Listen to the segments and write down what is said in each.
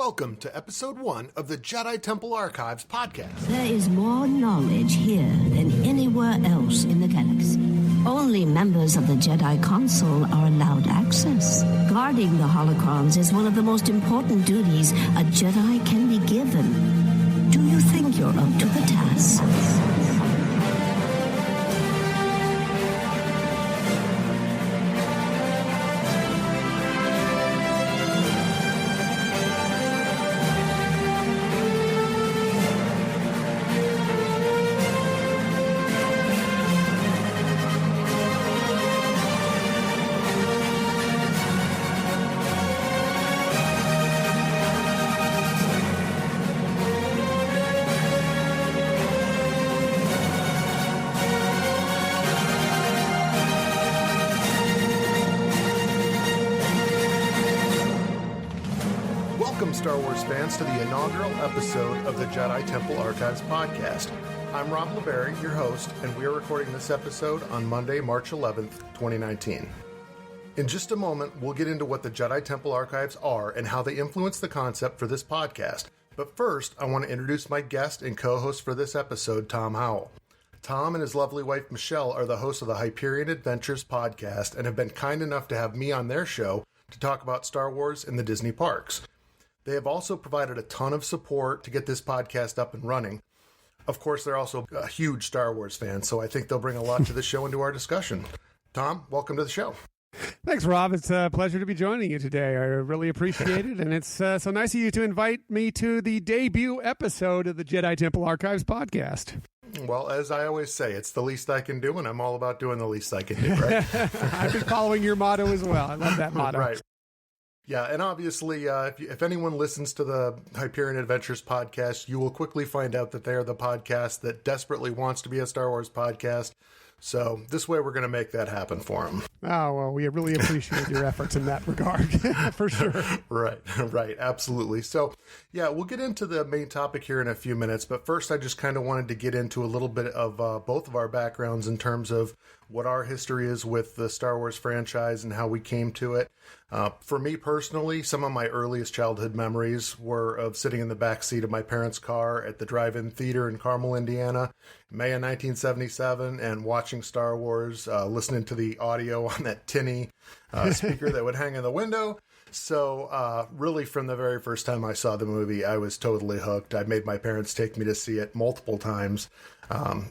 Welcome to episode 1 of the Jedi Temple Archives podcast. There is more knowledge here than anywhere else in the galaxy. Only members of the Jedi Council are allowed access. Guarding the holocrons is one of the most important duties a Jedi can be given. Do you think you're up to the task? Welcome, Star Wars fans, to the inaugural episode of the Jedi Temple Archives podcast. I'm Rob LaBarre, your host, and we are recording this episode on Monday, March 11th, 2019. In just a moment, we'll get into what the Jedi Temple Archives are and how they influence the concept for this podcast. But first, I want to introduce my guest and co-host for this episode, Tom Howell. Tom and his lovely wife, Michelle, are the hosts of the Hyperion Adventures Podcast and have been kind enough to have me on their show to talk about Star Wars and the Disney parks. They have also provided a ton of support to get this podcast up and running. Of course, they're also a huge Star Wars fan, so I think they'll bring a lot to the show and to our discussion. Tom, welcome to the show. Thanks, Rob. It's a pleasure to be joining you today. I really appreciate it, and it's so nice of you to invite me to the debut episode of the Jedi Temple Archives podcast. Well, as I always say, it's the least I can do, and I'm all about doing the least I can do, right? I've been following your motto as well. I love that motto. Right. Yeah, and obviously, if anyone listens to the Hyperion Adventures podcast, you will quickly find out that they are the podcast that desperately wants to be a Star Wars podcast. So this way, we're going to make that happen for them. Oh, well, we really appreciate your efforts in that regard, for sure. Right, absolutely. So, yeah, we'll get into the main topic here in a few minutes, but first I just kind of wanted to get into a little bit of both of our backgrounds in terms of what our history is with the Star Wars franchise and how we came to it. For me personally, some of my earliest childhood memories were of sitting in the back seat of my parents' car at the drive-in theater in Carmel, Indiana, May of 1977, and watching Star Wars, listening to the audio on that tinny speaker that would hang in the window. So really, from the very first time I saw the movie, I was totally hooked. I made my parents take me to see it multiple times.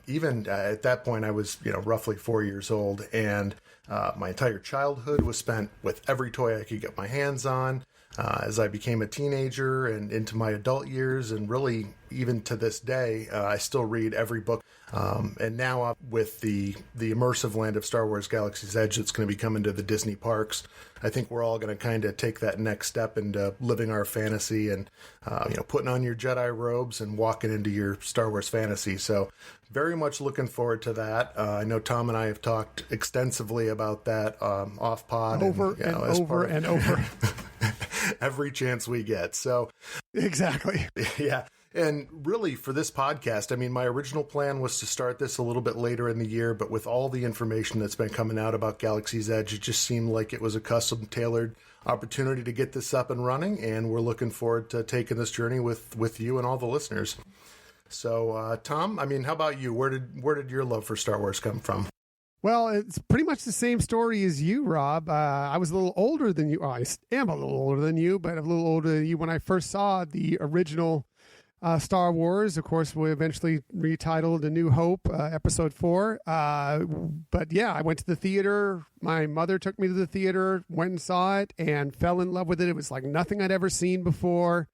Even at that point, I was roughly 4 years old, and my entire childhood was spent with every toy I could get my hands on. As I became a teenager and into my adult years, and really even to this day, I still read every book. And now with the immersive land of Star Wars Galaxy's Edge that's going to be coming to the Disney parks, I think we're all going to kind of take that next step into living our fantasy and putting on your Jedi robes and walking into your Star Wars fantasy. So very much looking forward to that. I know Tom and I have talked extensively about that off pod. Over and over. Every chance we get. So exactly. Yeah. And really, for this podcast, I mean, my original plan was to start this a little bit later in the year, but with all the information that's been coming out about Galaxy's Edge, it just seemed like it was a custom-tailored opportunity to get this up and running, and we're looking forward to taking this journey with you and all the listeners. So, Tom, I mean, how about you? Where did your love for Star Wars come from? Well, it's pretty much the same story as you, Rob. I was a little older than you. I am a little older than you, but a little older than you when I first saw the original Star Wars. Of course, we eventually retitled A New Hope, Episode 4. But yeah, I went to the theater. My mother took me to the theater, went and saw it, and fell in love with it. It was like nothing I'd ever seen before.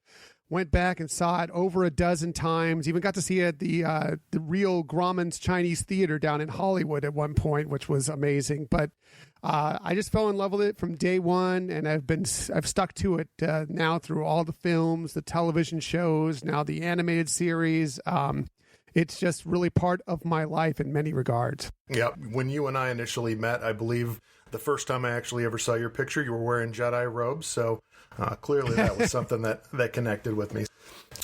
Went back and saw it over a dozen times. Even got to see it at the real Grauman's Chinese Theater down in Hollywood at one point, which was amazing. But I just fell in love with it from day one, and I've stuck to it now through all the films, the television shows, now the animated series. It's just really part of my life in many regards. Yeah, when you and I initially met, I believe the first time I actually ever saw your picture, you were wearing Jedi robes, so clearly that was something that connected with me.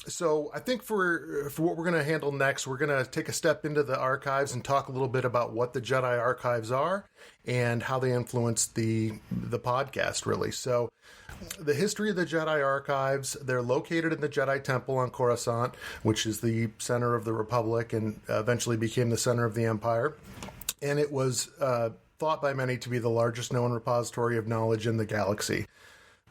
So I think for what we're going to handle next, we're going to take a step into the archives and talk a little bit about what the Jedi archives are and how they influence the podcast, really. So the history of the Jedi Archives, they're located in the Jedi Temple on Coruscant, which is the center of the Republic and eventually became the center of the Empire. And it was thought by many to be the largest known repository of knowledge in the galaxy.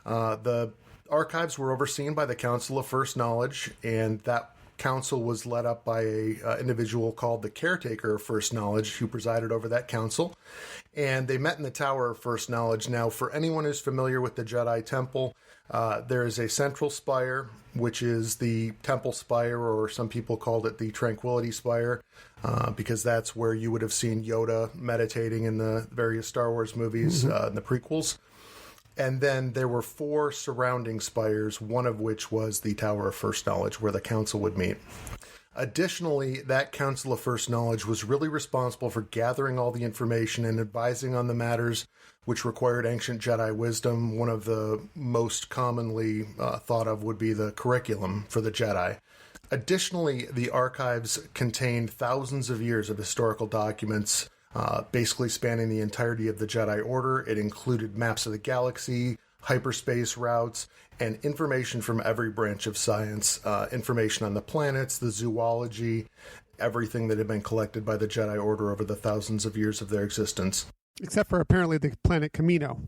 The archives were overseen by the Council of First Knowledge, and that council was led up by a individual called the Caretaker of First Knowledge, who presided over that council. And they met in the Tower of First Knowledge. Now, for anyone who's familiar with the Jedi Temple, there is a central spire, which is the Temple Spire, or some people called it the Tranquility Spire, because that's where you would have seen Yoda meditating in the various Star Wars movies, in the prequels. And then there were 4 surrounding spires, one of which was the Tower of First Knowledge, where the council would meet. Additionally, that Council of First Knowledge was really responsible for gathering all the information and advising on the matters which required ancient Jedi wisdom. One of the most commonly thought of would be the curriculum for the Jedi. Additionally, the archives contained thousands of years of historical documents, basically spanning the entirety of the Jedi Order. It included maps of the galaxy, hyperspace routes, and information from every branch of science, information on the planets, the zoology, everything that had been collected by the Jedi Order over the thousands of years of their existence. Except for apparently the planet Camino.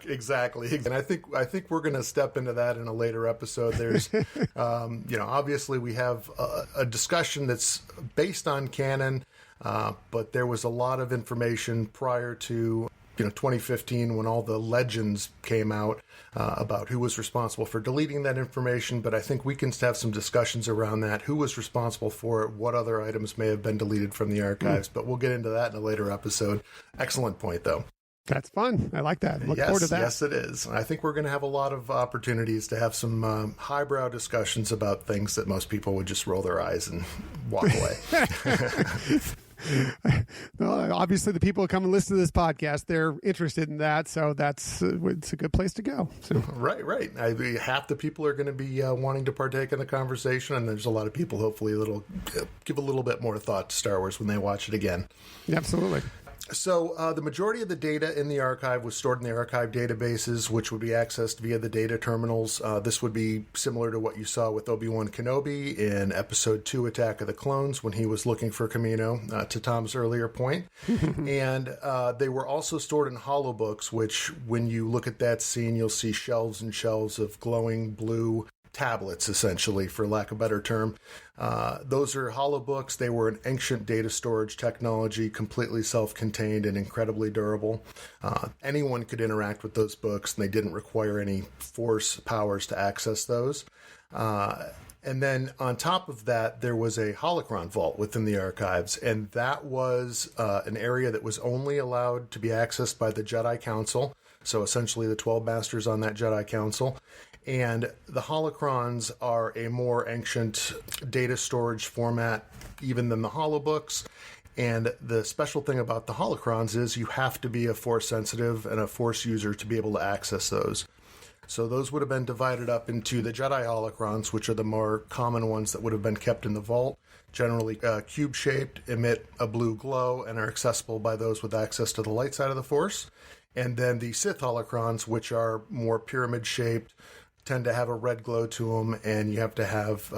Exactly. And I think we're going to step into that in a later episode. There's, obviously we have a discussion that's based on canon, but there was a lot of information prior to 2015 when all the legends came out about who was responsible for deleting that information. But I think we can have some discussions around that. Who was responsible for it? What other items may have been deleted from the archives? But we'll get into that in a later episode. Excellent point, though. That's fun. I like that. Look forward to that. Yes, it is. I think we're going to have a lot of opportunities to have some highbrow discussions about things that most people would just roll their eyes and walk away. Well, obviously, the people who come and listen to this podcast, they're interested in that, so it's a good place to go. So. Right. Half the people are going to be wanting to partake in the conversation, and there's a lot of people, hopefully, that'll give a little bit more thought to Star Wars when they watch it again. Absolutely. So the majority of the data in the archive was stored in the archive databases, which would be accessed via the data terminals. This would be similar to what you saw with Obi-Wan Kenobi in Episode 2, Attack of the Clones, when he was looking for Camino, to Tom's earlier point. And they were also stored in holobooks, which when you look at that scene, you'll see shelves and shelves of glowing blue tablets, essentially, for lack of a better term. Those are holobooks. They were an ancient data storage technology, completely self-contained and incredibly durable. Anyone could interact with those books, and they didn't require any force powers to access those. And then on top of that, there was a holocron vault within the archives, and that was an area that was only allowed to be accessed by the Jedi Council, so essentially the 12 masters on that Jedi Council. And the holocrons are a more ancient data storage format even than the holobooks. And the special thing about the holocrons is you have to be a force sensitive and a force user to be able to access those. So those would have been divided up into the Jedi holocrons, which are the more common ones that would have been kept in the vault, generally cube-shaped, emit a blue glow, and are accessible by those with access to the light side of the Force. And then the Sith holocrons, which are more pyramid-shaped, tend to have a red glow to them, and you have to have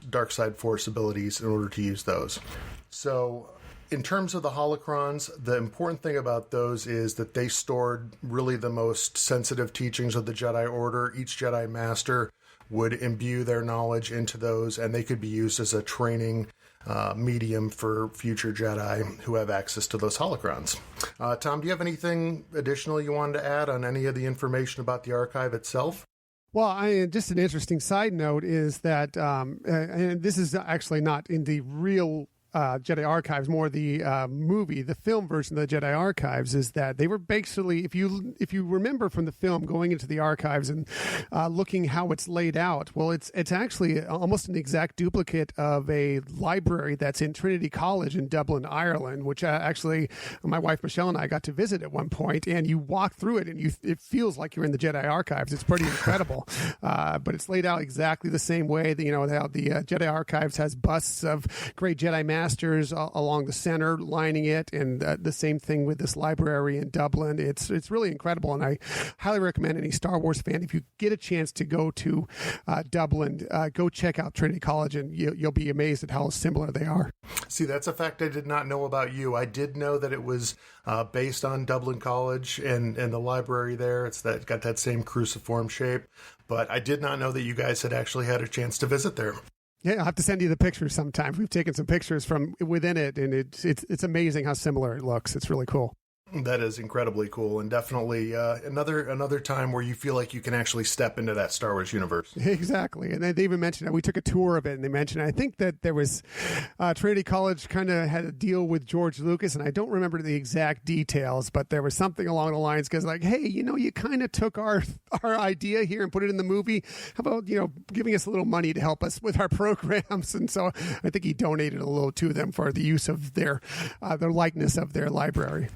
dark side force abilities in order to use those. So in terms of the holocrons, the important thing about those is that they stored really the most sensitive teachings of the Jedi Order. Each Jedi Master would imbue their knowledge into those, and they could be used as a training medium for future Jedi who have access to those holocrons. Tom, do you have anything additional you wanted to add on any of the information about the archive itself? Well, just an interesting side note is that, and this is actually not in the real Jedi Archives, more the movie, the film version of the Jedi Archives, is that they were basically, if you remember from the film, going into the archives and looking how it's laid out, well, it's actually almost an exact duplicate of a library that's in Trinity College in Dublin, Ireland, which actually my wife Michelle and I got to visit at one point, and you walk through it and it feels like you're in the Jedi Archives. It's pretty incredible, but it's laid out exactly the same way that, how the Jedi Archives has busts of great Jedi Masters Masters along the center, lining it, and the same thing with this library in Dublin. It's really incredible, and I highly recommend any Star Wars fan, if you get a chance to go to Dublin, go check out Trinity College, and you'll be amazed at how similar they are. See, that's a fact I did not know about you. I did know that it was based on Dublin College and the library there. It's got that same cruciform shape, but I did not know that you guys had actually had a chance to visit there. Yeah, I'll have to send you the pictures sometime. We've taken some pictures from within it, and it's amazing how similar it looks. It's really cool. That is incredibly cool, and definitely another time where you feel like you can actually step into that Star Wars universe. Exactly, and they even mentioned that we took a tour of it, and they mentioned, I think that there was Trinity College kind of had a deal with George Lucas, and I don't remember the exact details, but there was something along the lines because, like, hey, you kind of took our idea here and put it in the movie. How about giving us a little money to help us with our programs? And so I think he donated a little to them for the use of their likeness of their library.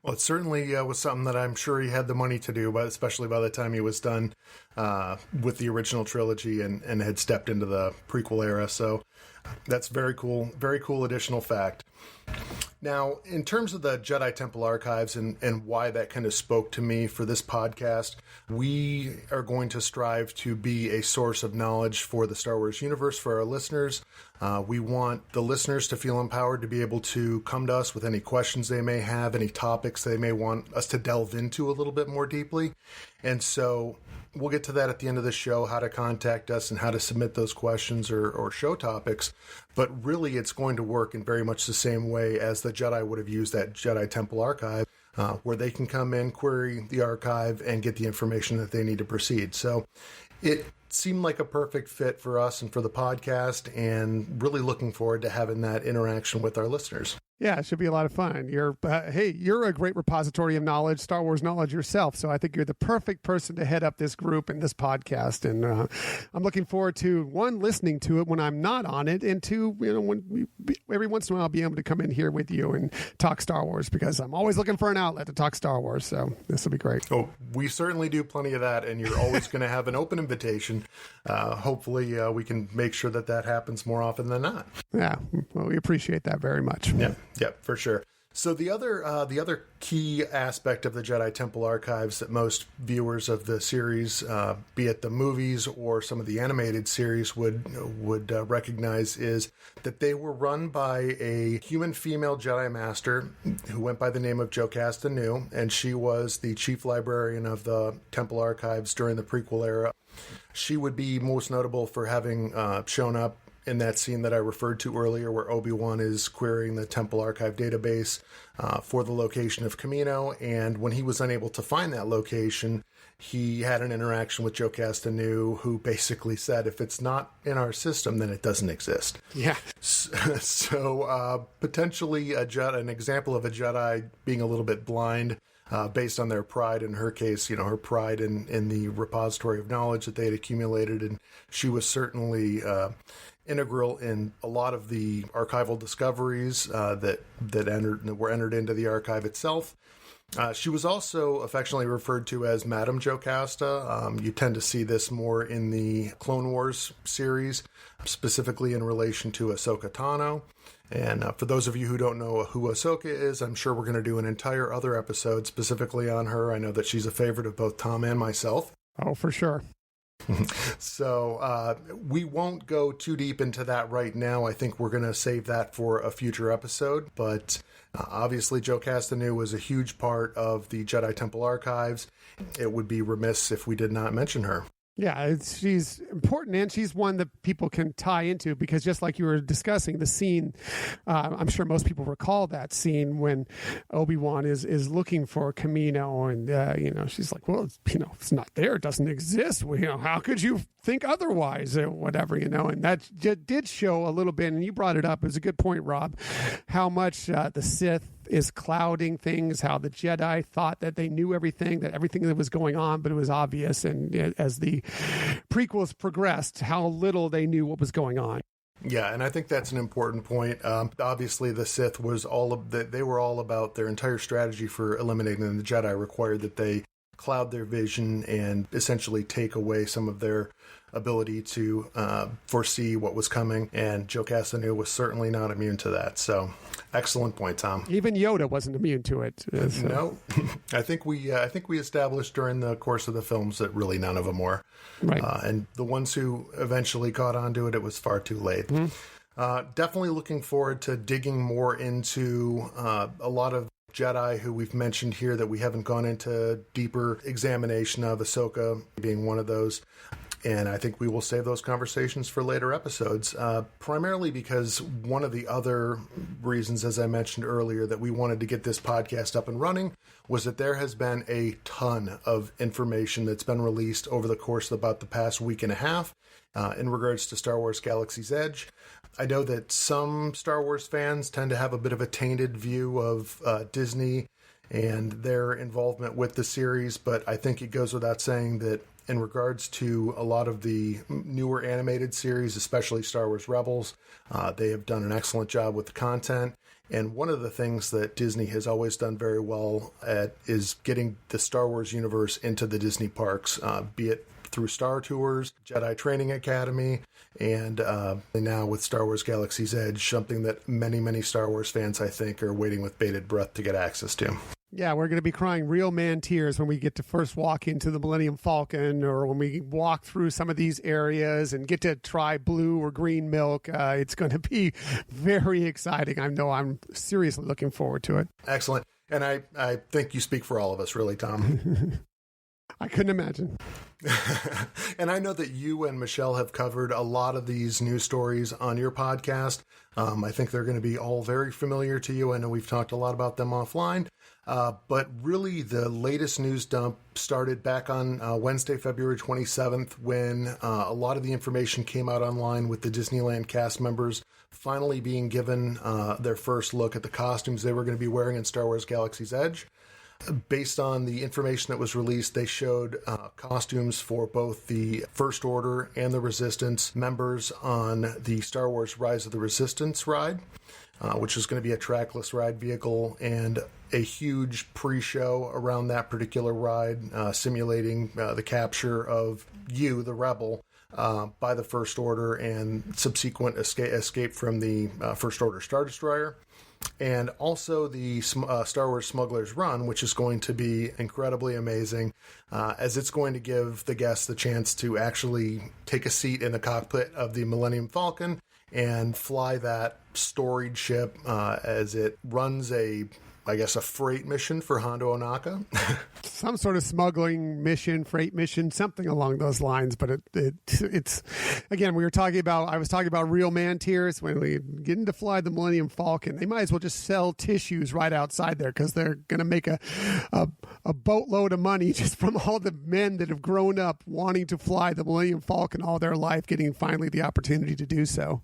Well, it certainly was something that I'm sure he had the money to do, but especially by the time he was done with the original trilogy and had stepped into the prequel era. So that's very cool additional fact. Now, in terms of the Jedi Temple Archives and why that kind of spoke to me for this podcast, we are going to strive to be a source of knowledge for the Star Wars universe for our listeners. We want the listeners to feel empowered to be able to come to us with any questions they may have, any topics they may want us to delve into a little bit more deeply. And so we'll get to that at the end of the show, how to contact us and how to submit those questions or show topics. But really, it's going to work in very much the same way as the Jedi would have used that Jedi Temple Archive, where they can come in, query the archive, and get the information that they need to proceed. So it seemed like a perfect fit for us and for the podcast, and really looking forward to having that interaction with our listeners. Yeah, it should be a lot of fun. You're a great repository of knowledge, Star Wars knowledge yourself. So I think you're the perfect person to head up this group and this podcast. And I'm looking forward to, one, listening to it when I'm not on it, and two, every once in a while I'll be able to come in here with you and talk Star Wars, because I'm always looking for an outlet to talk Star Wars. So this will be great. Oh, we certainly do plenty of that, and you're always going to have an open invitation. Hopefully we can make sure that happens more often than not. Yeah, well, we appreciate that very much. Yeah, for sure. So the other key aspect of the Jedi Temple Archives that most viewers of the series, be it the movies or some of the animated series, would recognize is that they were run by a human female Jedi Master who went by the name of Jocasta Nu, and she was the chief librarian of the Temple Archives during the prequel era. She would be most notable for having shown up in that scene that I referred to earlier, where Obi-Wan is querying the Temple Archive database for the location of Kamino, and when he was unable to find that location, he had an interaction with Jocasta Nu, who basically said, if it's not in our system, then it doesn't exist. Yeah. So potentially an example of a Jedi being a little bit blind, based on their pride. In her case, her pride in the repository of knowledge that they had accumulated, and she was certainly integral in a lot of the archival discoveries that were entered into the archive itself. She was also affectionately referred to as Madam Jocasta. You tend to see this more in the Clone Wars series, specifically in relation to Ahsoka Tano. And for those of you who don't know who Ahsoka is, I'm sure we're going to do an entire other episode specifically on her. I know that she's a favorite of both Tom and myself. Oh, for sure. So we won't go too deep into that right now. I think we're going to save that for a future episode. But obviously, Jocasta Nu was a huge part of the Jedi Temple Archives. It would be remiss if we did not mention her. Yeah, she's important, and she's one that people can tie into, because just like you were discussing, the scene, I'm sure most people recall that scene when Obi-Wan is looking for Kamino, and, she's like, well, it's not there. It doesn't exist. Well, how could you think otherwise, or whatever, and that did show a little bit, and you brought it up. It was a good point, Rob, how much the Sith is clouding things, how the Jedi thought that they knew everything, that everything that was going on, but it was obvious. And as the prequels progressed, how little they knew what was going on. Yeah, and I think that's an important point. Obviously, the Sith they were all about their entire strategy for eliminating the Jedi required that they cloud their vision and essentially take away some of their ability to foresee what was coming, and Joe Castanedo was certainly not immune to that. So, excellent point, Tom. Even Yoda wasn't immune to it. So. No, I think we established during the course of the films that really none of them were. Right. And the ones who eventually caught on to it, it was far too late. Definitely looking forward to digging more into a lot of Jedi who we've mentioned here that we haven't gone into deeper examination of, Ahsoka being one of those. And I think we will save those conversations for later episodes, primarily because one of the other reasons, as I mentioned earlier, that we wanted to get this podcast up and running was that there has been a ton of information that's been released over the course of about the past week and a half in regards to Star Wars Galaxy's Edge. I know that some Star Wars fans tend to have a bit of a tainted view of Disney and their involvement with the series, but I think it goes without saying that in regards to a lot of the newer animated series, especially Star Wars Rebels, they have done an excellent job with the content. And one of the things that Disney has always done very well at is getting the Star Wars universe into the Disney parks, be it through Star Tours, Jedi Training Academy, and now with Star Wars Galaxy's Edge, something that many, many Star Wars fans, I think, are waiting with bated breath to get access to. Yeah, we're going to be crying real man tears when we get to first walk into the Millennium Falcon, or when we walk through some of these areas and get to try blue or green milk. It's going to be very exciting. I know I'm seriously looking forward to it. Excellent. And I think you speak for all of us, really, Tom. I couldn't imagine. And I know that you and Michelle have covered a lot of these news stories on your podcast. I think they're going to be all very familiar to you. I know we've talked a lot about them offline. But really, the latest news dump started back on Wednesday, February 27th, when a lot of the information came out online with the Disneyland cast members finally being given their first look at the costumes they were going to be wearing in Star Wars Galaxy's Edge. Based on the information that was released, they showed costumes for both the First Order and the Resistance members on the Star Wars Rise of the Resistance ride, which is going to be a trackless ride vehicle, and a huge pre-show around that particular ride, simulating the capture of you, the rebel, by the First Order and subsequent escape from the First Order Star Destroyer. And also the Star Wars Smuggler's Run, which is going to be incredibly amazing, as it's going to give the guests the chance to actually take a seat in the cockpit of the Millennium Falcon and fly that storied ship as it runs a freight mission for Hondo Ohnaka. Some sort of smuggling mission, freight mission, something along those lines. But it's again, I was talking about real man tears when we get to fly the Millennium Falcon. They might as well just sell tissues right outside there, because they're going to make a boatload of money just from all the men that have grown up wanting to fly the Millennium Falcon all their life, getting finally the opportunity to do so.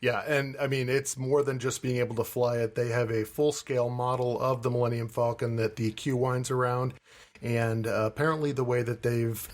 Yeah, and I mean, it's more than just being able to fly it. They have a full-scale model of the Millennium Falcon that the queue winds around, and apparently the way that they've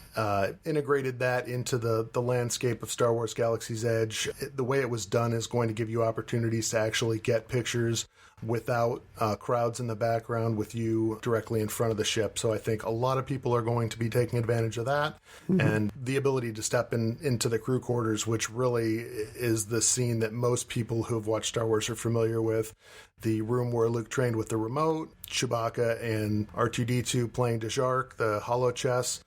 integrated that into the landscape of Star Wars Galaxy's Edge, the way it was done is going to give you opportunities to actually get pictures without crowds in the background, with you directly in front of the ship. So I think a lot of people are going to be taking advantage of that, and the ability to step into the crew quarters, which really is the scene that most people who have watched Star Wars are familiar with. The room where Luke trained with the remote, Chewbacca and R2-D2 playing Dejark, the holo chess.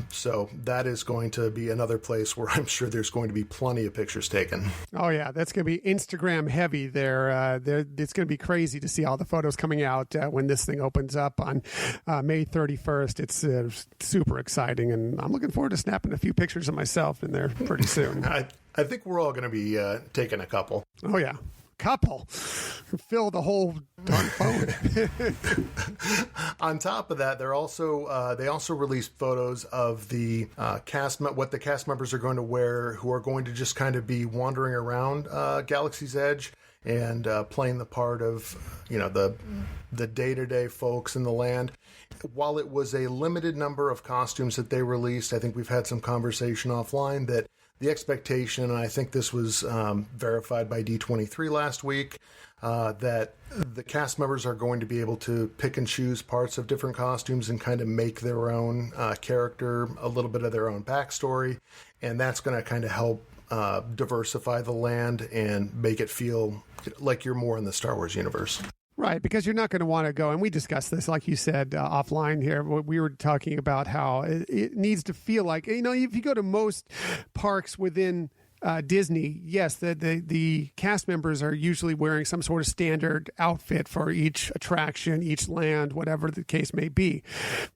So that is going to be another place where I'm sure there's going to be plenty of pictures taken. Oh yeah, that's going to be Instagram heavy there. It's going to be crazy to see all the photos coming out when this thing opens up on May 31st. It's super exciting, and I'm looking forward to snapping a few pictures of myself in there pretty soon. I think we're all going to be taking a couple. Oh yeah. Couple fill the whole darn phone. On top of that, they also released photos of the what the cast members are going to wear, who are going to just kind of be wandering around Galaxy's Edge and playing the part of the day-to-day folks in the land. While it was a limited number of costumes that they released, I think we've had some conversation offline that the expectation, and I think this was verified by D23 last week, that the cast members are going to be able to pick and choose parts of different costumes and kind of make their own character, a little bit of their own backstory, and that's going to kind of help diversify the land and make it feel like you're more in the Star Wars universe. Right, because you're not going to want to go, and we discussed this, like you said, offline here. We were talking about how it needs to feel like, if you go to most parks within Disney, yes, the cast members are usually wearing some sort of standard outfit for each attraction, each land, whatever the case may be.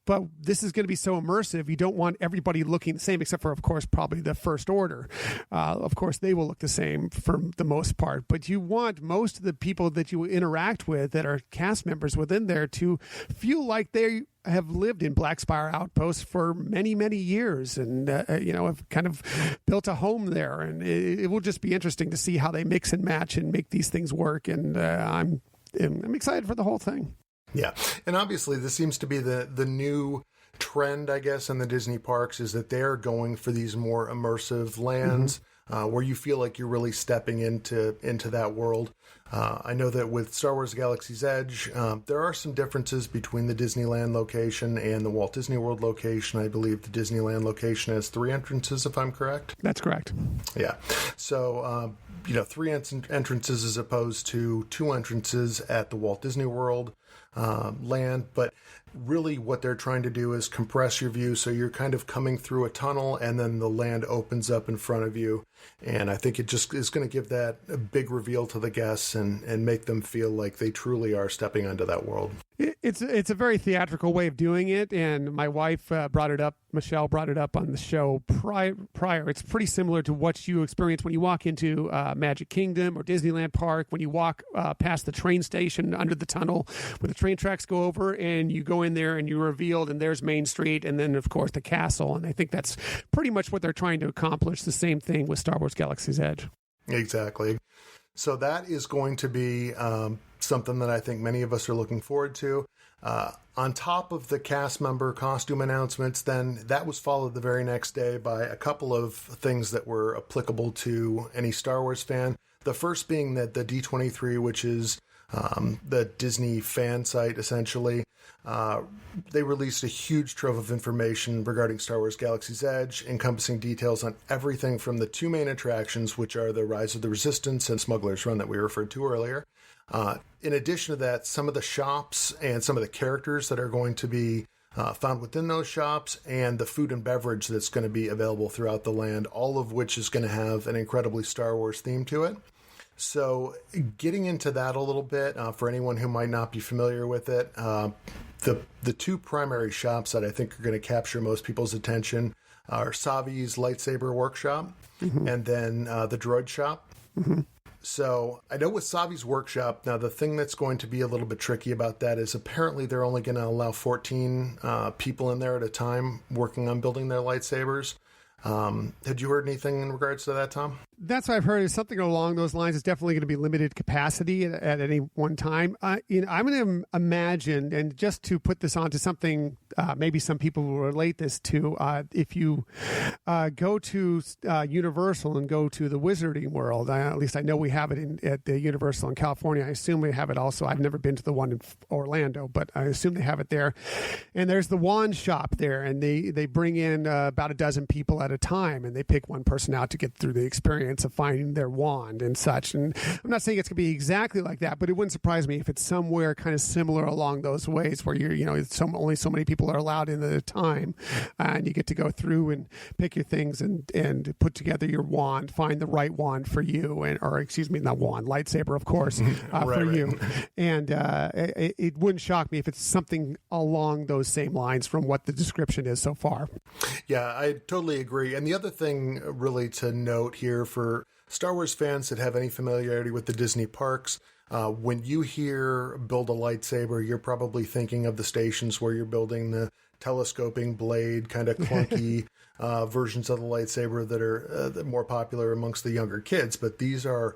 But this is going to be so immersive, you don't want everybody looking the same, except for, of course, probably the First Order. Of course, they will look the same for the most part. But you want most of the people that you interact with that are cast members within there to feel like they have lived in Black Spire Outpost for many, many years and, have kind of built a home there. And it will just be interesting to see how they mix and match and make these things work. And I'm excited for the whole thing. Yeah. And obviously this seems to be the new trend, I guess, in the Disney parks is that they're going for these more immersive lands. Where you feel like you're really stepping into that world. I know that with Star Wars Galaxy's Edge, there are some differences between the Disneyland location and the Walt Disney World location. I believe the Disneyland location has 3 entrances, if I'm correct. That's correct. Yeah. So, 3 entrances as opposed to 2 entrances at the Walt Disney World land. But really what they're trying to do is compress your view so you're kind of coming through a tunnel and then the land opens up in front of you. And I think it just is going to give that a big reveal to the guests and make them feel like they truly are stepping onto that world. It's a very theatrical way of doing it, and my wife brought it up. Michelle brought it up on the show prior. It's pretty similar to what you experience when you walk into Magic Kingdom or Disneyland Park, when you walk past the train station under the tunnel where the train tracks go over, and you go in there and you're revealed, and there's Main Street, and then, of course, the castle. And I think that's pretty much what they're trying to accomplish, the same thing with Star Wars Galaxy's Edge. Exactly. So that is going to be something that I think many of us are looking forward to. On top of the cast member costume announcements, then that was followed the very next day by a couple of things that were applicable to any Star Wars fan. The first being that the D23, which is the Disney fan site, essentially, they released a huge trove of information regarding Star Wars Galaxy's Edge, encompassing details on everything from the 2 main attractions, which are the Rise of the Resistance and Smuggler's Run that we referred to earlier. In addition to that, some of the shops and some of the characters that are going to be found within those shops, and the food and beverage that's going to be available throughout the land, all of which is going to have an incredibly Star Wars theme to it. So getting into that a little bit, for anyone who might not be familiar with it, the 2 primary shops that I think are going to capture most people's attention are Savi's Lightsaber Workshop and then the Droid Shop. So I know with Savi's Workshop, now the thing that's going to be a little bit tricky about that is apparently they're only going to allow 14 people in there at a time working on building their lightsabers. Had you heard anything in regards to that, Tom? That's what I've heard. Is something along those lines. It's definitely going to be limited capacity at any one time. I'm going to imagine, and just to put this onto something, maybe some people will relate this to. If you go to Universal and go to the Wizarding World, at least I know we have it at the Universal in California. I assume we have it also. I've never been to the one in Orlando, but I assume they have it there. And there's the wand shop there, and they bring in about a dozen people at a time, and they pick one person out to get through the experience of finding their wand and such. And I'm not saying it's going to be exactly like that, but it wouldn't surprise me if it's somewhere kind of similar along those ways where only so many people are allowed in at a time, and you get to go through and pick your things and put together your wand, find the right wand for you, lightsaber, of course, for you. And it wouldn't shock me if it's something along those same lines from what the description is so far. Yeah, I totally agree. And the other thing really to note here for Star Wars fans that have any familiarity with the Disney parks, when you hear build a lightsaber, you're probably thinking of the stations where you're building the telescoping blade, kind of clunky versions of the lightsaber that are more popular amongst the younger kids. But these are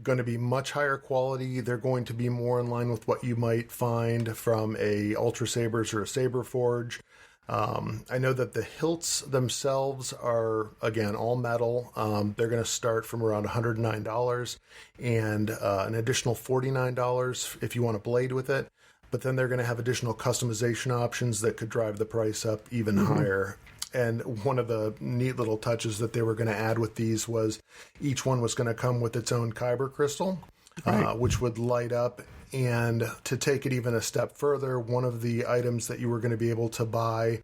going to be much higher quality. They're going to be more in line with what you might find from a Ultra Sabers or a Saber Forge. I know that the hilts themselves are, again, all metal. They're going to start from around $109 and an additional $49 if you want a blade with it. But then they're going to have additional customization options that could drive the price up even higher. And one of the neat little touches that they were going to add with these was each one was going to come with its own kyber crystal, which would light up. And to take it even a step further, one of the items that you were going to be able to buy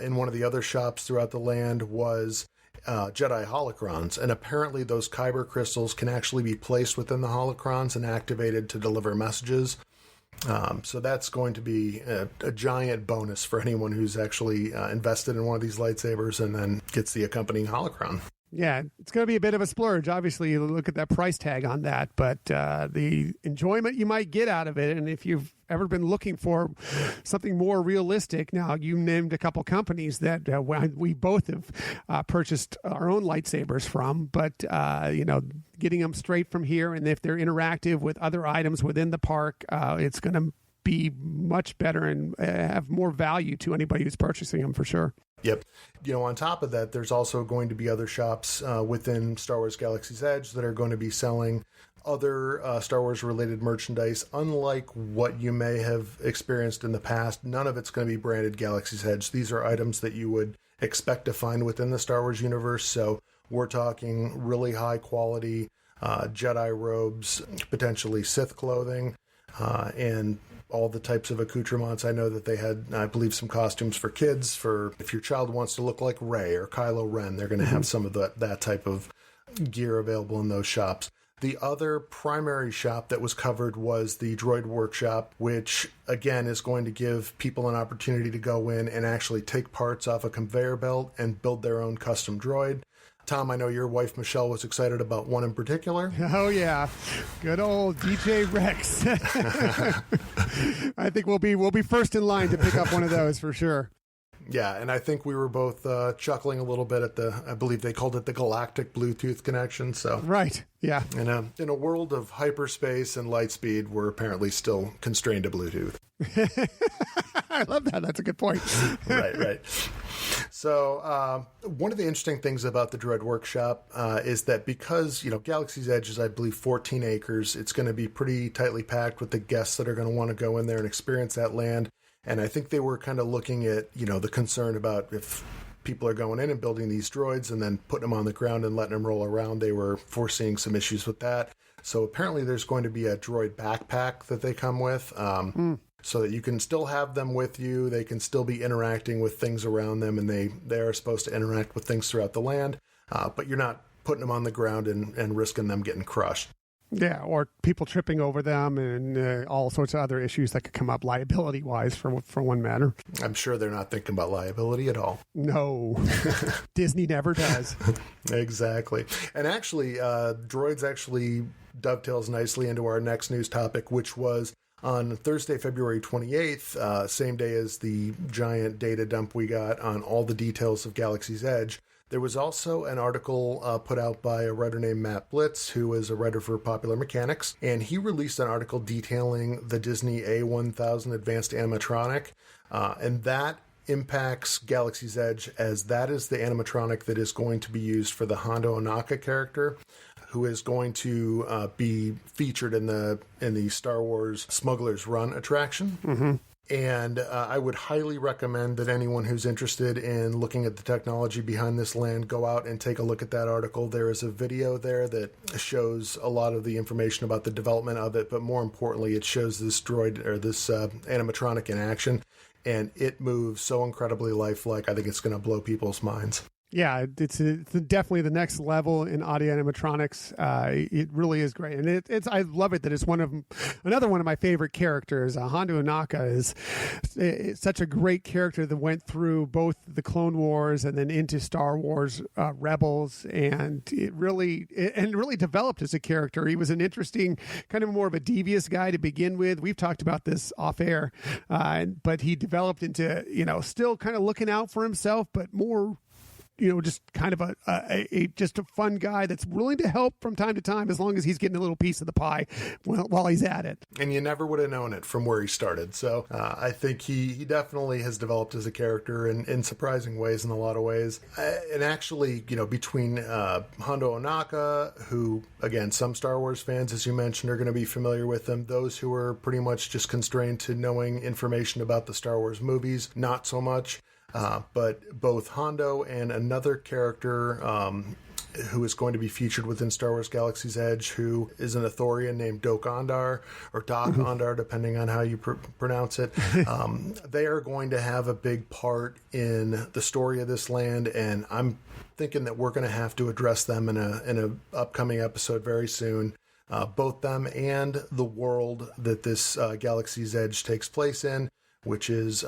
in one of the other shops throughout the land was Jedi holocrons. And apparently those kyber crystals can actually be placed within the holocrons and activated to deliver messages. So that's going to be a giant bonus for anyone who's actually invested in one of these lightsabers and then gets the accompanying holocron. Yeah, it's going to be a bit of a splurge. Obviously, you look at that price tag on that, but the enjoyment you might get out of it, and if you've ever been looking for something more realistic, now you named a couple companies that we both have purchased our own lightsabers from, but getting them straight from here, and if they're interactive with other items within the park, it's going to be much better and have more value to anybody who's purchasing them for sure. Yep. On top of that, there's also going to be other shops within Star Wars Galaxy's Edge that are going to be selling other Star Wars related merchandise. Unlike what you may have experienced in the past, none of it's going to be branded Galaxy's Edge. These are items that you would expect to find within the Star Wars universe. So we're talking really high quality Jedi robes, potentially Sith clothing, and all the types of accoutrements. I know that they had, I believe, some costumes for kids, for if your child wants to look like Rey or Kylo Ren, they're going to have some of that type of gear available in those shops. The other primary shop that was covered was the Droid Workshop, which, again, is going to give people an opportunity to go in and actually take parts off a conveyor belt and build their own custom droid. Tom, I know your wife, Michelle, was excited about one in particular. Oh, yeah. Good old DJ Rex. I think we'll be first in line to pick up one of those for sure. Yeah, and I think we were both chuckling a little bit at I believe they called it the galactic Bluetooth connection. So right, yeah. In a world of hyperspace and light speed, we're apparently still constrained to Bluetooth. I love that. That's a good point. Right. So one of the interesting things about the Droid Workshop is that because, Galaxy's Edge is, I believe, 14 acres, it's going to be pretty tightly packed with the guests that are going to want to go in there and experience that land. And I think they were kind of looking at, the concern about if people are going in and building these droids and then putting them on the ground and letting them roll around. They were foreseeing some issues with that. So apparently there's going to be a droid backpack that they come with. So that you can still have them with you. They can still be interacting with things around them, and they are supposed to interact with things throughout the land, but you're not putting them on the ground and risking them getting crushed. Yeah, or people tripping over them and all sorts of other issues that could come up liability-wise for one matter. I'm sure they're not thinking about liability at all. No. Disney never does. Exactly. And actually, droids actually dovetails nicely into our next news topic, which was on Thursday, February 28th, same day as the giant data dump we got on all the details of Galaxy's Edge, there was also an article put out by a writer named Matt Blitz, who is a writer for Popular Mechanics, and he released an article detailing the Disney A1000 Advanced Animatronic, and that impacts Galaxy's Edge, as that is the animatronic that is going to be used for the Hondo Ohnaka character, who is going to be featured in the Star Wars Smuggler's Run attraction. Mm-hmm. And I would highly recommend that anyone who's interested in looking at the technology behind this land go out and take a look at that article. There is a video there that shows a lot of the information about the development of it, but more importantly, it shows this droid or this animatronic in action, and it moves so incredibly lifelike. I think it's going to blow people's minds. Yeah, it's definitely the next level in audio animatronics. It really is great, and it's I love it that it's another one of my favorite characters. Hondo Ohnaka is such a great character that went through both the Clone Wars and then into Star Wars Rebels, and it really developed as a character. He was an interesting, kind of more of a devious guy to begin with. We've talked about this off air, but he developed into still kind of looking out for himself, but more just kind of just a fun guy that's willing to help from time to time, as long as he's getting a little piece of the pie while he's at it. And you never would have known it from where he started. So I think he definitely has developed as a character in surprising ways in a lot of ways. And actually, between Hondo Ohnaka, who, again, some Star Wars fans, as you mentioned, are going to be familiar with him. Those who are pretty much just constrained to knowing information about the Star Wars movies, not so much. But both Hondo and another character who is going to be featured within Star Wars Galaxy's Edge, who is an Ithorian named Doc Ondar, or Doc Ondar, depending on how you pronounce it. They are going to have a big part in the story of this land, and I'm thinking that we're going to have to address them in a upcoming episode very soon. Both them and the world that this Galaxy's Edge takes place in, which is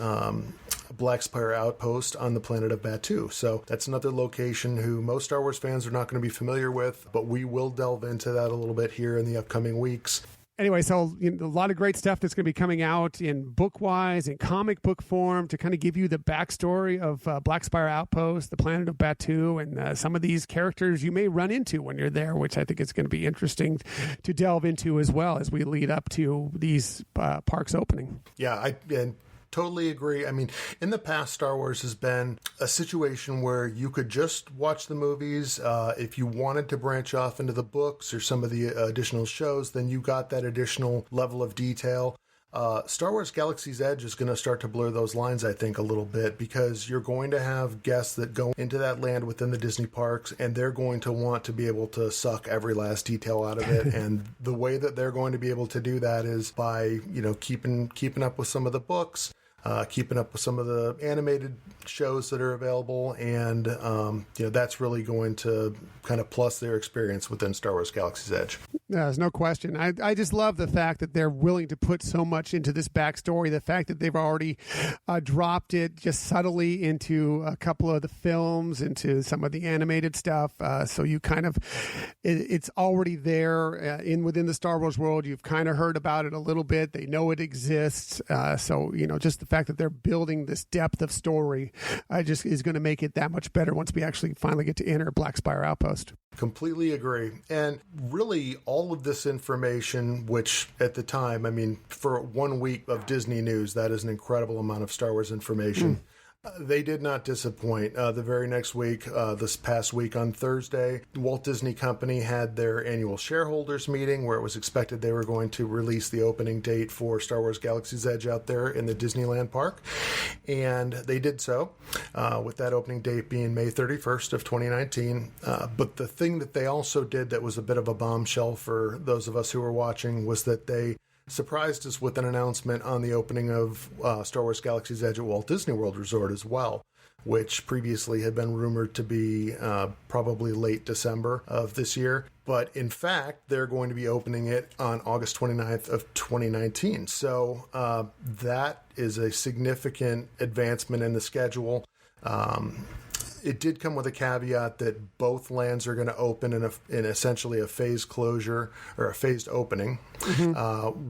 Black Spire Outpost on the planet of Batuu. So that's another location who most Star Wars fans are not going to be familiar with, but we will delve into that a little bit here in the upcoming weeks. Anyway, so a lot of great stuff that's going to be coming out in book-wise, in comic book form, to kind of give you the backstory of Black Spire Outpost, the planet of Batuu, and some of these characters you may run into when you're there, which I think is going to be interesting to delve into as well as we lead up to these parks opening. Yeah, and totally agree. I mean, in the past, Star Wars has been a situation where you could just watch the movies. If you wanted to branch off into the books or some of the additional shows, then you got that additional level of detail. Star Wars Galaxy's Edge is going to start to blur those lines, I think, a little bit, because you're going to have guests that go into that land within the Disney parks, and they're going to want to be able to suck every last detail out of it. And the way that they're going to be able to do that is by, keeping up with some of the books, keeping up with some of the animated shows that are available, and that's really going to kind of plus their experience within Star Wars Galaxy's Edge. There's no question. I just love the fact that they're willing to put so much into this backstory, the fact that they've already dropped it just subtly into a couple of the films, into some of the animated stuff. So you kind of, it's already there within the Star Wars world. You've kind of heard about it a little bit. They know it exists. So, just the fact that they're building this depth of story just is going to make it that much better once we actually finally get to enter Black Spire Outpost. Completely agree. And really, all of this information, which at the time, I mean, for 1 week of Disney news, that is an incredible amount of Star Wars information. They did not disappoint. The very next week, this past week on Thursday, Walt Disney Company had their annual shareholders meeting where it was expected they were going to release the opening date for Star Wars Galaxy's Edge out there in the Disneyland park. And they did so, with that opening date being May 31st of 2019. But the thing that they also did that was a bit of a bombshell for those of us who were watching was that they surprised us with an announcement on the opening of Star Wars Galaxy's Edge at Walt Disney World Resort as well, which previously had been rumored to be probably late December of this year. But in fact, they're going to be opening it on August 29th of 2019. So that is a significant advancement in the schedule. It did come with a caveat that both lands are going to open in essentially a phased closure or a phased opening,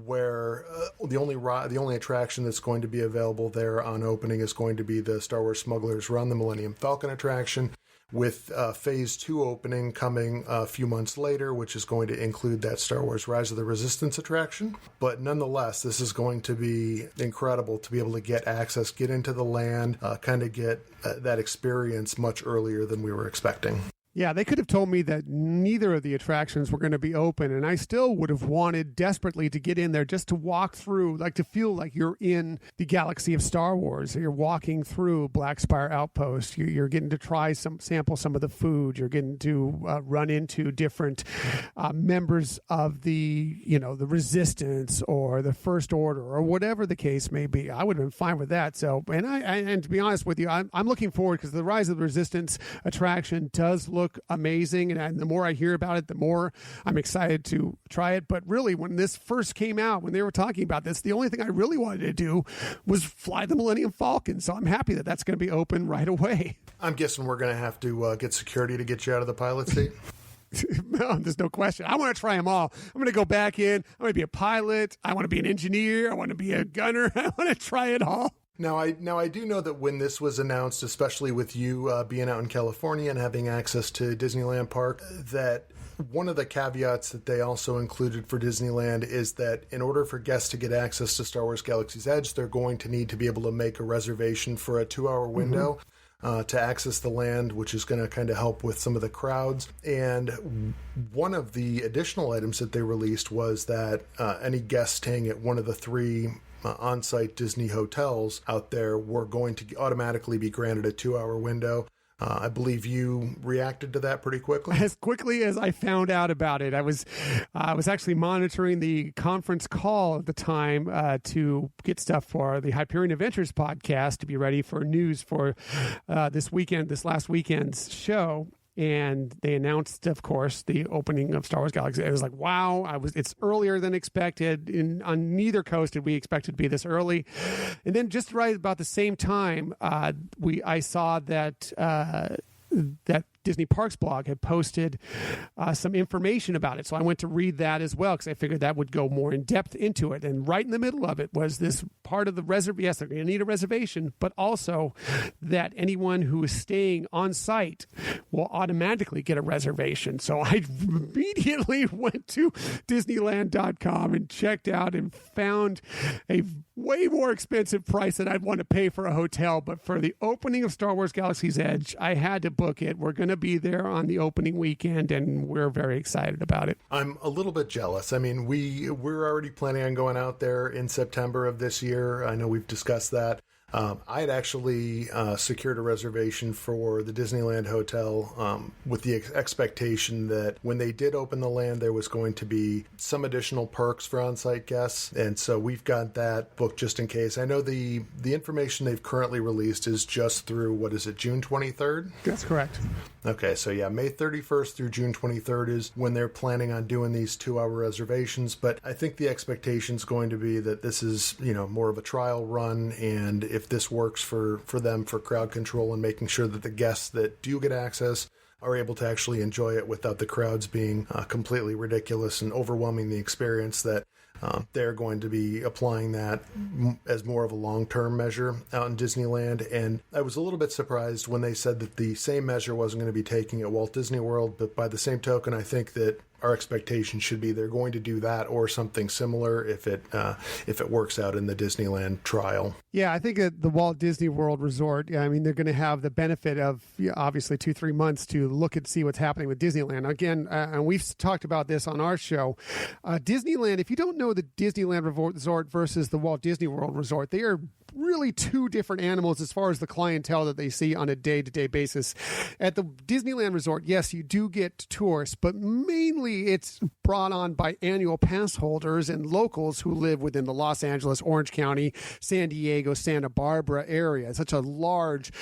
where the only attraction that's going to be available there on opening is going to be the Star Wars Smugglers Run, the Millennium Falcon attraction, with Phase 2 opening coming a few months later, which is going to include that Star Wars Rise of the Resistance attraction. But nonetheless, this is going to be incredible to be able to get access, get into the land, kind of get that experience much earlier than we were expecting. Yeah, they could have told me that neither of the attractions were going to be open, and I still would have wanted desperately to get in there just to walk through, like to feel like you're in the galaxy of Star Wars. You're walking through Black Spire Outpost. You're getting to sample some of the food. You're getting to run into different members of the Resistance or the First Order or whatever the case may be. I would have been fine with that. So, and to be honest with you, I'm looking forward, because the Rise of the Resistance attraction does look amazing, and the more I hear about it, the more I'm excited to try it. But really, when this first came out, when they were talking about this, the only thing I really wanted to do was fly the Millennium Falcon. So I'm happy that that's going to be open right away. I'm guessing we're going to have to get security to get you out of the pilot seat. No, there's no question. I want to try them all. I'm going to go back in. I want to be a pilot. I want to be an engineer. I want to be a gunner. I want to try it all. Now I do know that when this was announced, especially with you being out in California and having access to Disneyland Park, that one of the caveats that they also included for Disneyland is that in order for guests to get access to Star Wars Galaxy's Edge, they're going to need to be able to make a reservation for a 2-hour window to access the land, which is going to kind of help with some of the crowds. And one of the additional items that they released was that any guests staying at one of the 3 on-site Disney hotels out there were going to automatically be granted a 2-hour window. I believe you reacted to that pretty quickly. As quickly as I found out about it, I was actually monitoring the conference call at the time to get stuff for the Hyperion Adventures podcast to be ready for news for this last weekend's show. And they announced, of course, the opening of Star Wars Galaxy. It was like, wow, it's earlier than expected. On neither coast did we expect it to be this early. And then just right about the same time, I saw that Disney Parks blog had posted some information about it. So I went to read that as well because I figured that would go more in depth into it. And right in the middle of it was this part of the reservation. Yes, they're going to need a reservation, but also that anyone who is staying on site will automatically get a reservation. So I immediately went to Disneyland.com and checked out and found a way more expensive price than I'd want to pay for a hotel. But for the opening of Star Wars Galaxy's Edge, I had to book it. We're going to be there on the opening weekend, and we're very excited about it. I'm a little bit jealous. I mean, we're already planning on going out there in September of this year. I know we've discussed that. I had actually secured a reservation for the Disneyland Hotel with the expectation that when they did open the land, there was going to be some additional perks for on-site guests. And so we've got that booked just in case. I know the information they've currently released is just through, June 23rd? That's correct. Okay, so yeah, May 31st through June 23rd is when they're planning on doing these 2-hour reservations. But I think the expectation is going to be that this is, more of a trial run, and if this works for them for crowd control and making sure that the guests that do get access are able to actually enjoy it without the crowds being completely ridiculous and overwhelming the experience, that they're going to be applying that as more of a long-term measure out in Disneyland. And I was a little bit surprised when they said that the same measure wasn't going to be taken at Walt Disney World, but by the same token, I think that our expectation should be they're going to do that or something similar if it works out in the Disneyland trial. Yeah, I think at the Walt Disney World Resort, they're going to have the benefit of obviously 2-3 months to look and see what's happening with Disneyland. Again, and we've talked about this on our show. Disneyland, if you don't know the Disneyland Resort versus the Walt Disney World Resort, they are really 2 different animals as far as the clientele that they see on a day-to-day basis. At the Disneyland Resort, yes, you do get tourists, but mainly it's brought on by annual pass holders and locals who live within the Los Angeles, Orange County, San Diego, Santa Barbara area. It's such a large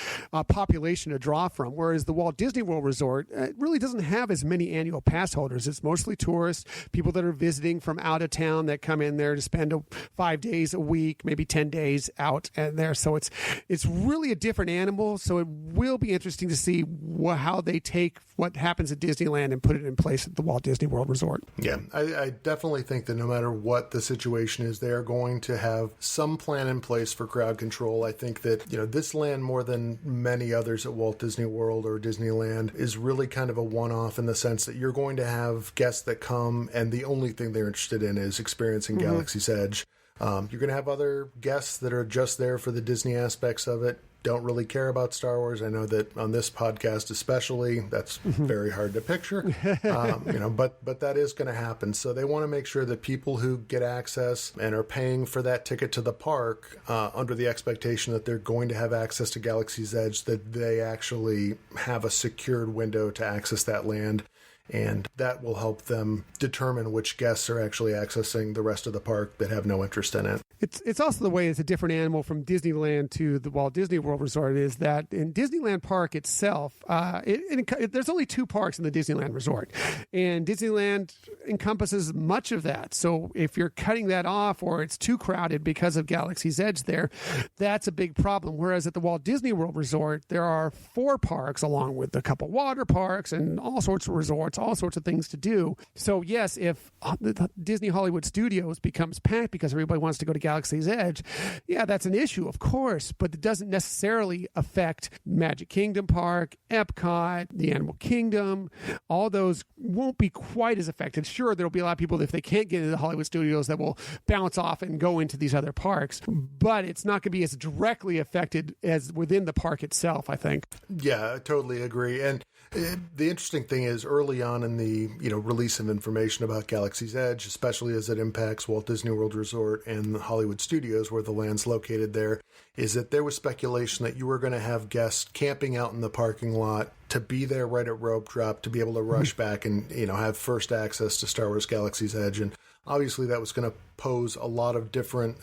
population to draw from, whereas the Walt Disney World Resort really doesn't have as many annual pass holders. It's mostly tourists, people that are visiting from out of town that come in there to spend 5 days a week, maybe 10 days out and there. So it's really a different animal. So it will be interesting to see how they take what happens at Disneyland and put it in place at the Walt Disney World Resort. Yeah, I definitely think that no matter what the situation is, they are going to have some plan in place for crowd control. I think that, this land, more than many others at Walt Disney World or Disneyland, is really kind of a one-off in the sense that you're going to have guests that come and the only thing they're interested in is experiencing Galaxy's Edge. You're going to have other guests that are just there for the Disney aspects of it, don't really care about Star Wars. I know that on this podcast especially, that's very hard to picture, but that is going to happen. So they want to make sure that people who get access and are paying for that ticket to the park under the expectation that they're going to have access to Galaxy's Edge, that they actually have a secured window to access that land. And that will help them determine which guests are actually accessing the rest of the park that have no interest in it. It's also the way it's a different animal from Disneyland to the Walt Disney World Resort is that in Disneyland Park itself, there's only 2 parks in the Disneyland Resort. And Disneyland encompasses much of that. So if you're cutting that off or it's too crowded because of Galaxy's Edge there, that's a big problem. Whereas at the Walt Disney World Resort, there are 4 parks along with a couple water parks and all sorts of resorts restaurants, all sorts of things to do. So yes, if the Disney Hollywood Studios becomes packed because everybody wants to go to Galaxy's Edge, yeah, that's an issue, of course, but it doesn't necessarily affect Magic Kingdom Park, Epcot, the Animal Kingdom. All those won't be quite as affected. Sure, there'll be a lot of people, if they can't get into the Hollywood Studios, that will bounce off and go into these other parks, but it's not going to be as directly affected as within the park itself, I think. Yeah, I totally agree. And the interesting thing is, early on in the release of information about Galaxy's Edge, especially as it impacts Walt Disney World Resort and the Hollywood Studios, where the land's located there, is that there was speculation that you were going to have guests camping out in the parking lot to be there right at rope drop to be able to rush back and have first access to Star Wars Galaxy's Edge. And obviously that was going to pose a lot of different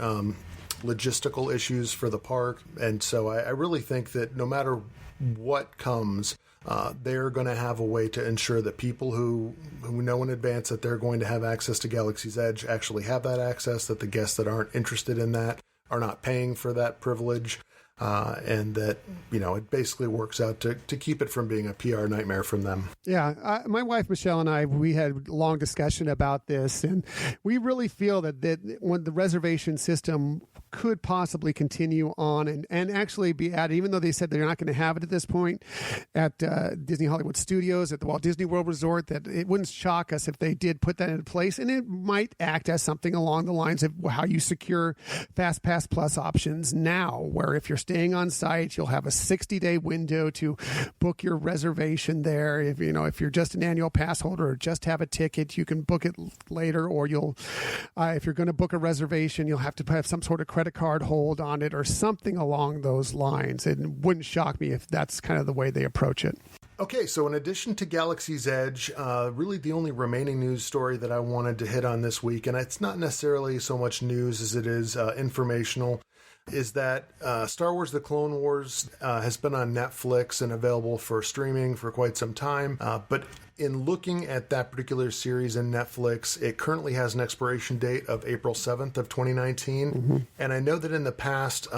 logistical issues for the park. And so I really think that no matter what comes, they're going to have a way to ensure that people who know in advance that they're going to have access to Galaxy's Edge actually have that access, that the guests that aren't interested in that are not paying for that privilege, and that, it basically works out to keep it from being a PR nightmare from them. Yeah. My wife, Michelle, and I, we had a long discussion about this, and we really feel that when the reservation system could possibly continue on and actually be added, even though they said they're not going to have it at this point at Disney Hollywood Studios, at the Walt Disney World Resort, that it wouldn't shock us if they did put that into place, and it might act as something along the lines of how you secure Fast Pass Plus options now, where if you're staying on site, you'll have a 60-day window to book your reservation there. If you're just an annual pass holder or just have a ticket, you can book it later, or you'll if you're going to book a reservation, you'll have to have some sort of credit card hold on it or something along those lines. It wouldn't shock me if that's kind of the way they approach it. Okay, so in addition to Galaxy's Edge, really the only remaining news story that I wanted to hit on this week, and it's not necessarily so much news as it is informational, is that Star Wars The Clone Wars has been on Netflix and available for streaming for quite some time. But in looking at that particular series in Netflix, it currently has an expiration date of April 7th of 2019. Mm-hmm. And I know that in the past,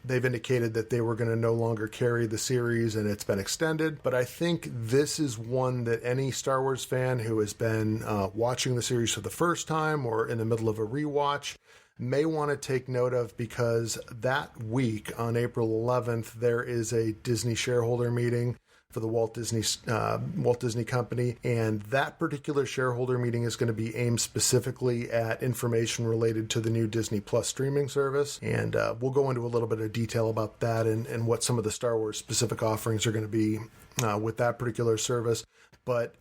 they've indicated that they were going to no longer carry the series and it's been extended. But I think this is one that any Star Wars fan who has been watching the series for the first time or in the middle of a rewatch may want to take note of, because that week on April 11th, there is a Disney shareholder meeting for the Walt Disney Company, and that particular shareholder meeting is going to be aimed specifically at information related to the new Disney Plus streaming service, and we'll go into a little bit of detail about that and what some of the Star Wars specific offerings are going to be with that particular service. But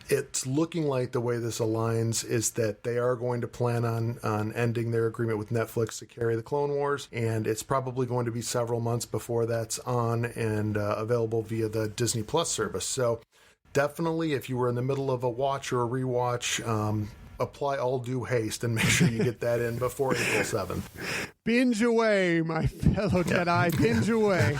it's looking like the way this aligns is that they are going to plan on ending their agreement with Netflix to carry the Clone Wars, and it's probably going to be several months before that's on and available via the Disney Plus service. So definitely, if you were in the middle of a watch or a rewatch, apply all due haste and make sure you get that in before April 7th. Binge away, my fellow Jedi. Binge away.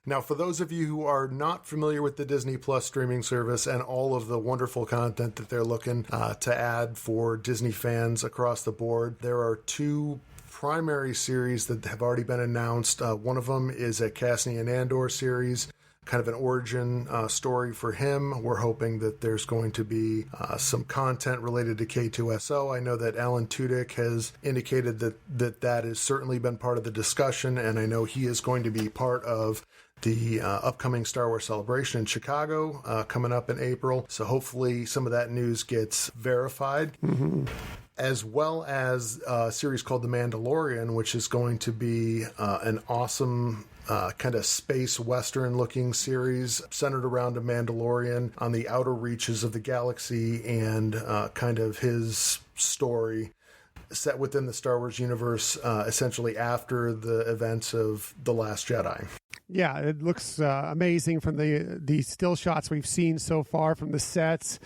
Now, for those of you who are not familiar with the Disney Plus streaming service and all of the wonderful content that they're looking to add for Disney fans across the board, there are two primary series that have already been announced. One of them is a Cassian Andor series, kind of an origin story for him. We're hoping that there's going to be some content related to K2SO. I know that Alan Tudyk has indicated that has certainly been part of the discussion, and I know he is going to be part of the upcoming Star Wars Celebration in Chicago coming up in April. So hopefully some of that news gets verified. Mm-hmm. As well as a series called The Mandalorian, which is going to be an awesome kind of space western looking series centered around a Mandalorian on the outer reaches of the galaxy and kind of his story set within the Star Wars universe, essentially after the events of The Last Jedi. Yeah, it looks amazing from the still shots we've seen so far from the sets.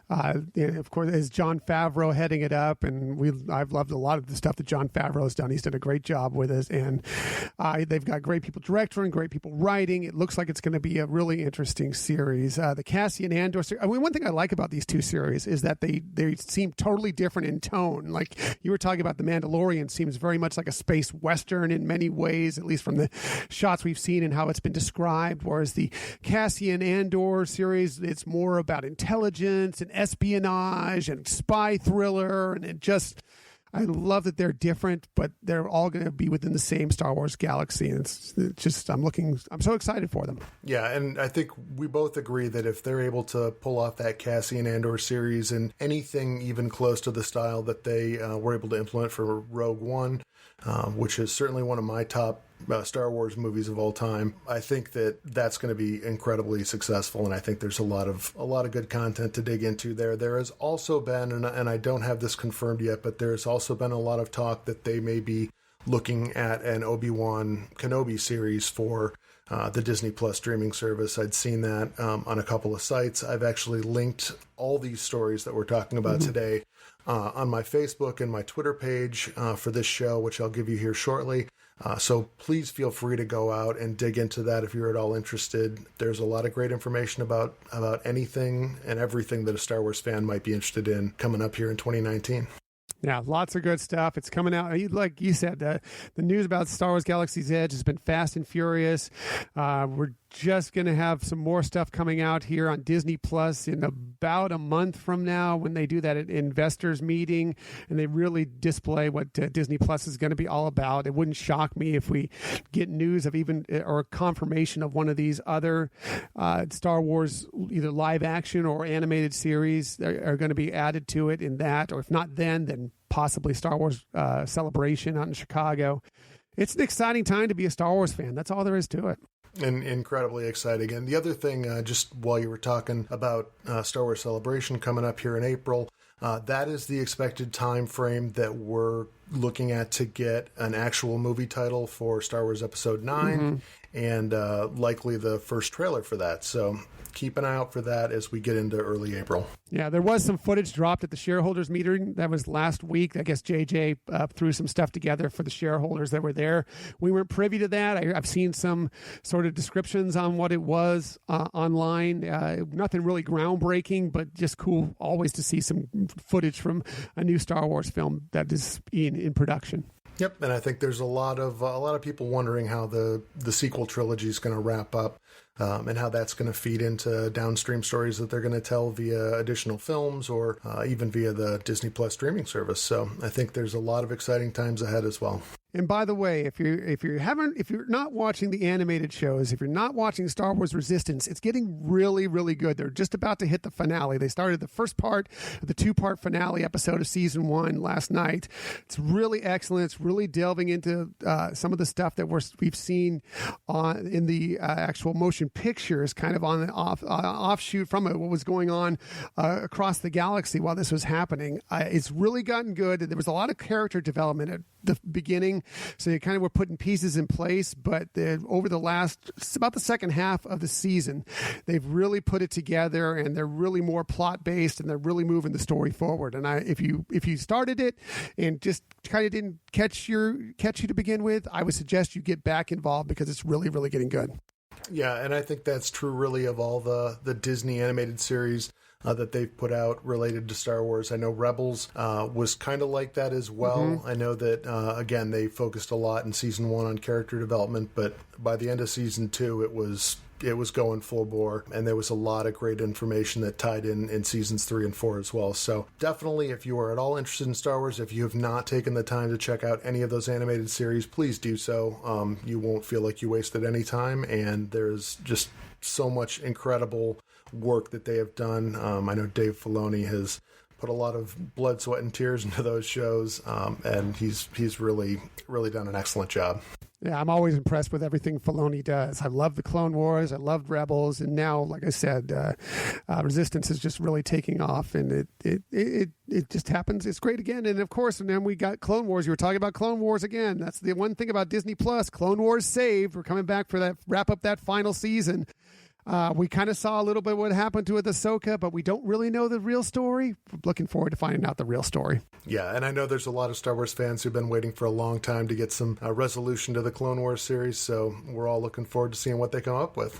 Of course, is Jon Favreau heading it up, and I've loved a lot of the stuff that Jon Favreau has done. He's done a great job with it, and they've got great people directing, great people writing. It looks like it's going to be a really interesting series. The Cassian Andor series. I mean, one thing I like about these two series is that they seem totally different in tone. Like you were talking about, The Mandalorian seems very much like a space western in many ways, at least from the shots we've seen seen and how it's been described, whereas the Cassian Andor series, it's more about intelligence and espionage and spy thriller, and it just... I love that they're different, but they're all going to be within the same Star Wars galaxy. And it's just, I'm so excited for them. Yeah, and I think we both agree that if they're able to pull off that Cassian Andor series and anything even close to the style that they were able to implement for Rogue One, which is certainly one of my top Star Wars movies of all time, I think that that's going to be incredibly successful, and I think there's a lot of good content to dig into there. There has also been, and I don't have this confirmed yet, but there's also been a lot of talk that they may be looking at an Obi-Wan Kenobi series for the Disney Plus streaming service. I'd seen that on a couple of sites. I've actually linked all these stories that we're talking about today on my Facebook and my Twitter page for this show, which I'll give you here shortly. So please feel free to go out and dig into that if you're at all interested. There's a lot of great information about anything and everything that a Star Wars fan might be interested in coming up here in 2019. Yeah, lots of good stuff. It's coming out. Like you said, the news about Star Wars Galaxy's Edge has been fast and furious. We're just going to have some more stuff coming out here on Disney Plus in about a month from now when they do that investors meeting and they really display what Disney Plus is going to be all about. It wouldn't shock me if we get news of even or confirmation of one of these other Star Wars either live action or animated series that are going to be added to it in that, or if not then possibly Star Wars Celebration out in Chicago. It's an exciting time to be a Star Wars fan. That's all there is to it. And incredibly exciting. And the other thing, just while you were talking about Star Wars Celebration coming up here in April, that is the expected time frame that we're looking at to get an actual movie title for Star Wars Episode 9 and likely the first trailer for that. So keep an eye out for that as we get into early April. Yeah, there was some footage dropped at the shareholders meeting. That was last week. I guess JJ threw some stuff together for the shareholders that were there. We weren't privy to that. I've seen some sort of descriptions on what it was online. Nothing really groundbreaking, but just cool always to see some footage from a new Star Wars film that is in production. Yep, and I think there's a lot of people wondering how the sequel trilogy is going to wrap up, and how that's going to feed into downstream stories that they're going to tell via additional films or even via the Disney Plus streaming service. So I think there's a lot of exciting times ahead as well. And by the way, if you're not watching the animated shows, if you're not watching Star Wars Resistance, it's getting really, really good. They're just about to hit the finale. They started the first part of the 2-part finale episode of season 1 last night. It's really excellent. It's really delving into some of the stuff that we've seen in the actual motion pictures, kind of on an offshoot from what was going on across the galaxy while this was happening. It's really gotten good. There was a lot of character development at the beginning, so you kind of were putting pieces in place, but over about the second half of the season, they've really put it together, and they're really more plot based, and they're really moving the story forward. And if you started it and just kind of didn't catch you to begin with, I would suggest you get back involved because it's really, really getting good. Yeah, and I think that's true really of all the Disney animated series that they've put out related to Star Wars. I know Rebels was kind of like that as well. I know that, again, they focused a lot in season 1 on character development, but by the end of season 2, it was going full bore, and there was a lot of great information that tied in seasons 3 and 4 as well. So definitely, if you are at all interested in Star Wars, if you have not taken the time to check out any of those animated series, please do so. You won't feel like you wasted any time, and there's just so much incredible work that they have done. I know Dave Filoni has put a lot of blood, sweat, and tears into those shows, and he's really, really done an excellent job. Yeah, I'm always impressed with everything Filoni does. I love the Clone Wars, I loved Rebels, and now, like I said, Resistance is just really taking off, and it just happens. It's great again. And of course, and then we got Clone Wars. You were talking about Clone Wars again. That's the one thing about Disney Plus. Clone Wars saved. We're coming back for that, wrap up that final season. We kind of saw a little bit what happened to it with Ahsoka, but we don't really know the real story. Looking forward to finding out the real story. Yeah, and I know there's a lot of Star Wars fans who've been waiting for a long time to get some resolution to the Clone Wars series, so we're all looking forward to seeing what they come up with.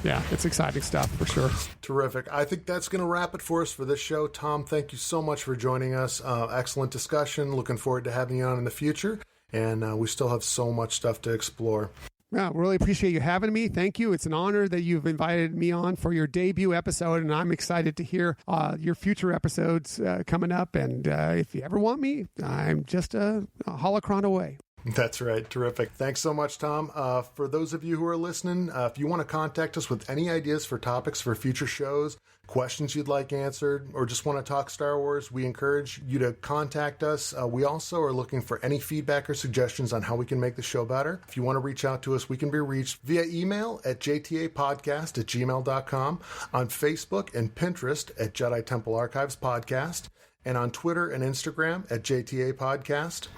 Yeah, it's exciting stuff for sure. Terrific. I think that's going to wrap it for us for this show. Tom, thank you so much for joining us. Excellent discussion. Looking forward to having you on in the future, and we still have so much stuff to explore. Yeah, really appreciate you having me. Thank you. It's an honor that you've invited me on for your debut episode, and I'm excited to hear your future episodes coming up. And if you ever want me, I'm just a holocron away. That's right. Terrific. Thanks so much, Tom. For those of you who are listening, if you want to contact us with any ideas for topics for future shows, questions you'd like answered, or just want to talk Star Wars, we encourage you to contact us. We also are looking for any feedback or suggestions on how we can make the show better. If you want to reach out to us, we can be reached via email at jtapodcast@gmail.com, on Facebook and Pinterest at Jedi Temple Archives Podcast, and on Twitter and Instagram at JTA Podcast.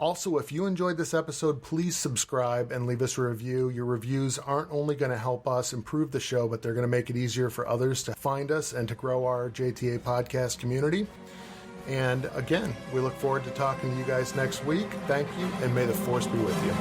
Also, if you enjoyed this episode, please subscribe and leave us a review. Your reviews aren't only going to help us improve the show, but they're going to make it easier for others to find us and to grow our JTA podcast community. And again, we look forward to talking to you guys next week. Thank you, and may the Force be with you.